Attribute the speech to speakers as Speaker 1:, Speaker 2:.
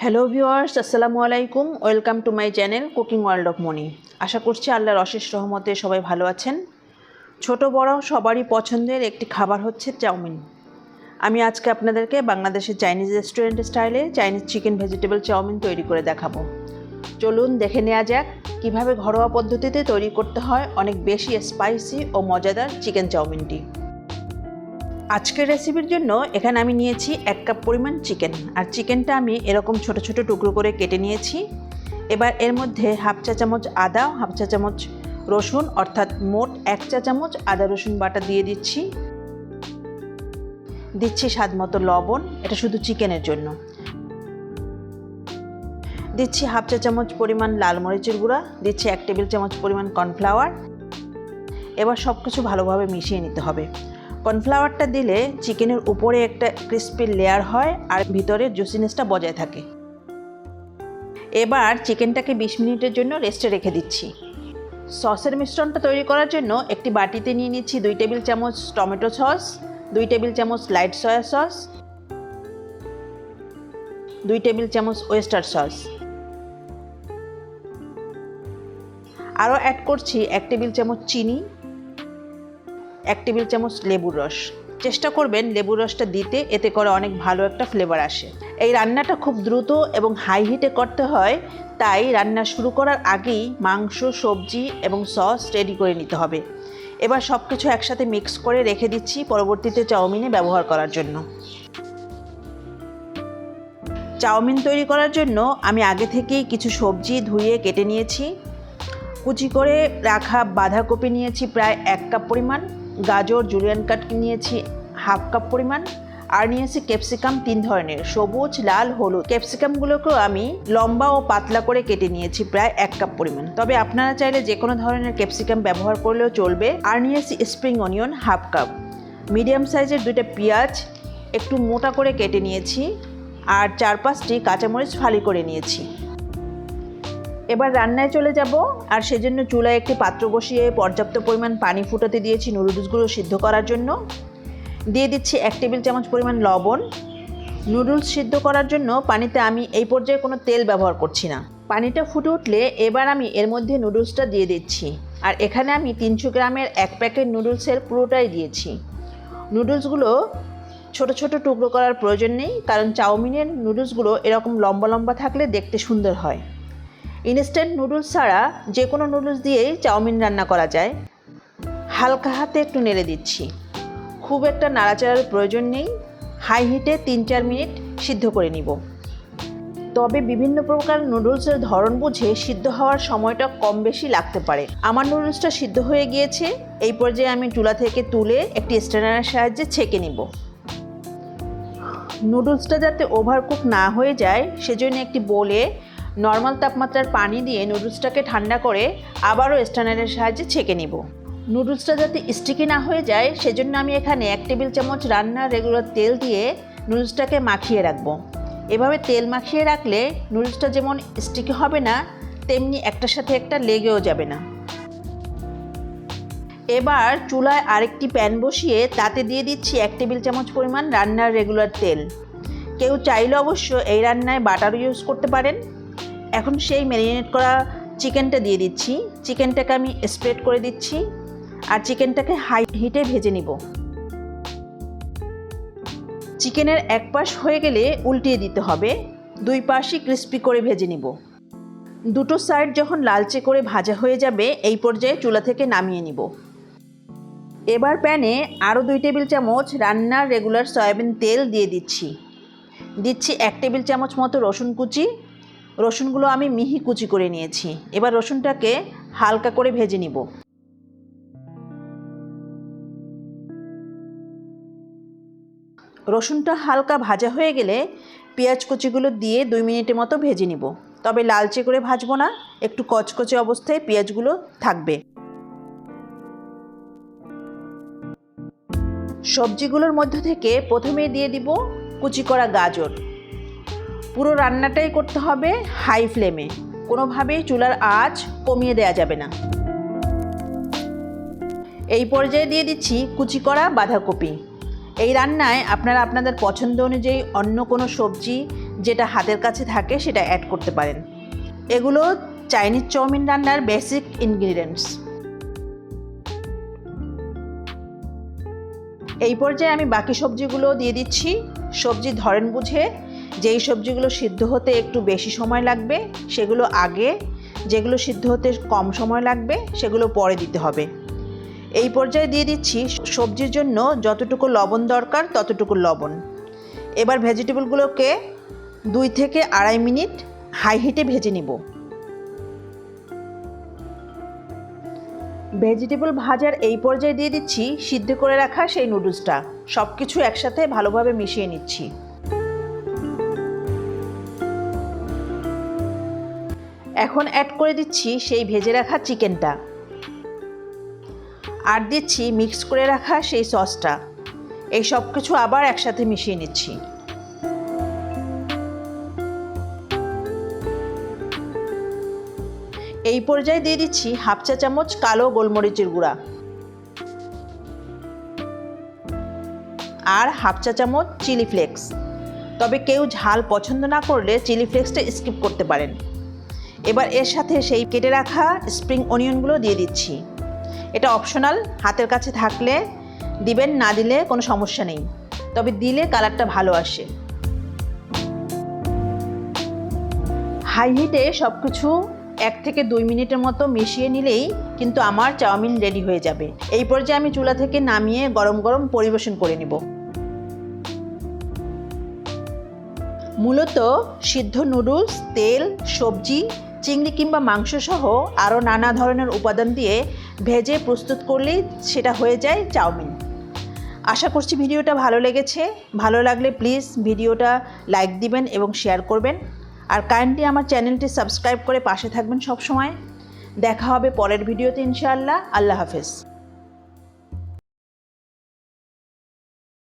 Speaker 1: Hello viewers, আসসালামু আলাইকুম। Welcome to my channel cooking world of Moni. আশা করছি আল্লাহর অশেষ রহমতে সবাই ভালো আছেন। ছোট বড় সবারই পছন্দের একটি খাবার হচ্ছে চাউমিন। আমি আজকে আপনাদেরকে বাংলাদেশের চাইনিজ রেস্টুরেন্ট স্টাইলে চাইনিজ চিকেন ভেজিটেবল চাউমিন তৈরি করে দেখাবো। চলুন দেখে নেওয়া যাক কীভাবে ঘরোয়া পদ্ধতিতে তৈরি করতে হয় অনেক বেশি স্পাইসি ও মজাদার চিকেন চাউমিনটি। আজকের রেসিপির জন্য এখানে আমি নিয়েছি 1 কাপ পরিমাণ চিকেন, আর চিকেনটা আমি এরকম ছোট ছোট টুকরো করে কেটে নিয়েছি। এবার এর মধ্যে হাফ চা চামচ আদা, হাফ চা চামচ রসুন, অর্থাৎ মোট 1 চা চামচ আদা রসুন বাটা দিয়ে দিচ্ছি স্বাদ মতো লবণ, এটা শুধু চিকেনের জন্য। দিচ্ছি হাফ চা চামচ পরিমাণ লাল মরিচের গুঁড়া, দিচ্ছি 1 টেবিল চামচ পরিমাণ কর্নফ্লাওয়ার। এবার সব কিছু ভালোভাবে মিশিয়ে নিতে হবে। কর্নফ্লাওয়ারটা দিলে চিকেনের উপরে একটা ক্রিস্পি লেয়ার হয় আর ভিতরে জুসিনেসটা বজায় থাকে। এবার চিকেনটাকে 20 মিনিটের জন্য রেস্টে রেখে দিচ্ছি। সসের মিশ্রণটা তৈরি করার জন্য একটি বাটিতে নিয়ে নিচ্ছি 2 টেবিল চামচ টমেটো সস, 2 টেবিল চামচ লাইট সয়া সস, 2 টেবিল চামচ ওয়েস্টার সস। আরও অ্যাড করছি 1 টেবিল চামচ চিনি, 1 টেবিল চামচ লেবুর রস। চেষ্টা করবেন লেবুর রসটা দিতে, এতে করে অনেক ভালো একটা ফ্লেভার আসে। এই রান্নাটা খুব দ্রুত এবং হাই হিটে করতে হয়, তাই রান্না শুরু করার আগেই মাংস, সবজি এবং সস রেডি করে নিতে হবে। এবার সব কিছু একসাথে মিক্স করে রেখে দিচ্ছি পরবর্তীতে চাউমিনে ব্যবহার করার জন্য। চাউমিন তৈরি করার জন্য আমি আগে থেকেই কিছু সবজি ধুয়ে কেটে নিয়েছি। কুচি করে রাখা বাঁধাকপি নিয়েছি প্রায় 1 কাপ পরিমাণ, গাজর জুলিয়ান কাট নিয়েছি হাফ কাপ পরিমাণ, আর নিয়েছি ক্যাপসিকাম 3 ধরনের, সবুজ, লাল, হলুদ। ক্যাপসিকামগুলোকেও আমি লম্বা ও পাতলা করে কেটে নিয়েছি প্রায় 1 কাপ পরিমাণ, তবে আপনারা চাইলে যে কোনো ধরনের ক্যাপসিকাম ব্যবহার করলেও চলবে। আর নিয়েছি spring onion half cup, medium সাইজের 2টা পেঁয়াজ একটু মোটা করে কেটে নিয়েছি, আর 4-5টি কাঁচামরিচ ফালি করে নিয়েছি। এবার রান্নায় চলে যাব, আর সেজন্য চুলায় একটি পাত্র বসিয়ে পর্যাপ্ত পরিমাণ পানি ফুটাতে দিয়েছি নুডলসগুলো সিদ্ধ করার জন্য। দিয়ে দিচ্ছি 1 টেবিল চামচ পরিমাণ লবণ। নুডলস সিদ্ধ করার জন্য পানিতে আমি এই পর্যায়ে কোনো তেল ব্যবহার করছি না। পানিটা ফুটে উঠলে এবার আমি এর মধ্যে নুডলসটা দিয়ে দিচ্ছি, আর এখানে আমি 300 গ্রামের 1 প্যাকেট নুডলসের পুরোটাই দিয়েছি। নুডলসগুলো ছোট ছোট টুকরো করার প্রয়োজন নেই, কারণ চাউমিনের নুডলসগুলো এরকম লম্বা লম্বা থাকলে দেখতে সুন্দর হয়। ইনস্ট্যান্ট নুডলস ছাড়া যে কোনো নুডলস দিয়েই চাউমিন রান্না করা যায়। হালকা হাতে একটু নেড়ে দিচ্ছি, খুব একটা নাড়াচাড়ার প্রয়োজন নেই। হাই হিটে 3-4 মিনিট সিদ্ধ করে নিব। তবে বিভিন্ন প্রকার নুডলসের ধরন বুঝে সিদ্ধ হওয়ার সময়টা কম বেশি লাগতে পারে। আমার নুডলসটা সিদ্ধ হয়ে গিয়েছে। এই পর্যায়ে আমি চুলা থেকে তুলে একটি স্ট্রেনারের সাহায্যে ছেঁকে নিব। নুডলসটা যাতে ওভারকুক না হয়ে যায় সেজন্য একটি বোলে নর্মাল তাপমাত্রার পানি দিয়ে নুডলসটাকে ঠান্ডা করে আবারও স্ট্রেনারের সাহায্যে ছেঁকে নিব। নুডলসটা যাতে স্টিকি না হয়ে যায় সেজন্য আমি এখানে 1 টেবিল চামচ রান্নার রেগুলার তেল দিয়ে নুডলসটাকে মাখিয়ে রাখবো। এভাবে তেল মাখিয়ে রাখলে নুডলসটা যেমন স্টিকি হবে না, তেমনি একটার সাথে একটা লেগেও যাবে না। এবার চুলায় আরেকটি প্যান বসিয়ে তাতে দিয়ে দিচ্ছি 1 টেবিল চামচ পরিমাণ রান্নার রেগুলার তেল। কেউ চাইলে অবশ্য এই রান্নায় বাটারও ইউজ করতে পারেন। এখন সেই ম্যারিনেট করা চিকেনটা দিয়ে দিচ্ছি। চিকেনটাকে আমি স্প্রেড করে দিচ্ছি, আর চিকেনটাকে হাই হিটে ভেজে নিব। চিকেনের এক পাশ হয়ে গেলে উল্টিয়ে দিতে হবে, 2 পাশই ক্রিস্পি করে ভেজে নিব। দুটো সাইড যখন লালচে করে ভাজা হয়ে যাবে এই পর্যায়ে চুলা থেকে নামিয়ে নিব। এবার প্যানে আরও 2 টেবিল চামচ রান্নার রেগুলার সয়াবিন তেল দিয়ে দিচ্ছি। 1 টেবিল চামচ মতো রসুন কুচি। রসুনগুলো আমি মিহি কুচি করে নিয়েছি। এবার রসুনটাকে হালকা করে ভেজে নিব। রসুনটা হালকা ভাজা হয়ে গেলে পেঁয়াজ কুচিগুলো দিয়ে 2 মিনিটের মতো ভেজে নিব। তবে লালচে করে ভাজবো না, একটু কচকচে অবস্থায় পেঁয়াজগুলো থাকবে। সবজিগুলোর মধ্য থেকে প্রথমেই দিয়ে দিব কুচি করা গাজর। পুরো রান্নাটাই করতে হবে হাই ফ্লেমে, কোনোভাবেই চুলার আঁচ কমিয়ে দেওয়া যাবে না। এই পর্যায়ে দিয়ে দিচ্ছি কুচি করা বাঁধাকপি। এই রান্নায় আপনারা আপনাদের পছন্দ অনুযায়ী অন্য কোনো সবজি যেটা হাতের কাছে থাকে সেটা অ্যাড করতে পারেন। এগুলো চাইনিজ চাউমিন রান্নার বেসিক ইনগ্রিডিয়েন্টস। এই পর্যায়ে আমি বাকি সবজিগুলো দিয়ে দিচ্ছি। সবজি ধরেন বুঝে, যেই সবজিগুলো সিদ্ধ হতে একটু বেশি সময় লাগবে সেগুলো আগে, যেগুলো সিদ্ধ হতে কম সময় লাগবে সেগুলো পরে দিতে হবে। এই পর্যায়ে দিয়ে দিচ্ছি সবজির জন্য যতটুকু লবণ দরকার ততটুকু লবণ। এবার ভেজিটেবলগুলোকে 2 থেকে 2.5 মিনিট হাই হিটে ভেজে নিব। ভেজিটেবল ভাজার এই পর্যায়ে দিয়ে দিচ্ছি সিদ্ধ করে রাখা সেই নুডলসটা। সব কিছু একসাথে ভালোভাবে মিশিয়ে নিচ্ছি। এখন অ্যাড করে দিচ্ছি সেই ভেজে রাখা চিকেনটা, আর দিচ্ছি মিক্স করে রাখা সেই সসটা। এই সব কিছু আবার একসাথে মিশিয়ে নিচ্ছি। এই পর্যায়ে দিয়ে দিচ্ছি 1/2 চা চামচ কালো গোলমরিচের গুঁড়া আর 1/2 চা চামচ চিলি ফ্লেক্স। তবে কেউ ঝাল পছন্দ না করলে চিলি ফ্লেক্সটা স্কিপ করতে পারেন। এবার এর সাথে সেই কেটে রাখা স্প্রিং অনিয়নগুলো দিয়ে দিচ্ছি। এটা অপশনাল, হাতের কাছে থাকলে দিবেন, না দিলে কোনো সমস্যা নেই, তবে দিলে কালারটা ভালো আসে। হাই হিটে সব কিছু 1 থেকে 2 মিনিটের মতো মিশিয়ে নিলেই কিন্তু আমার চাউমিন রেডি হয়ে যাবে। এই পর্যায়ে আমি চুলা থেকে নামিয়ে গরম গরম পরিবেশন করে নিব। মূলত সিদ্ধ নুডলস, তেল, সবজি, চিংড়ি কিংবা মাংস সহ আরও নানা ধরনের উপাদান দিয়ে ভেজে প্রস্তুত করলেই সেটা হয়ে যায় চাউমিন। আশা করছি ভিডিওটা ভালো লেগেছে। ভালো লাগলে প্লিজ ভিডিওটা লাইক দিবেন এবং শেয়ার করবেন। আর কাইন্ডলি আমার চ্যানেলটি সাবস্ক্রাইব করে পাশে থাকবেন সব সময়। দেখা হবে পরের ভিডিওতে ইনশাআল্লাহ। আল্লাহ হাফেজ।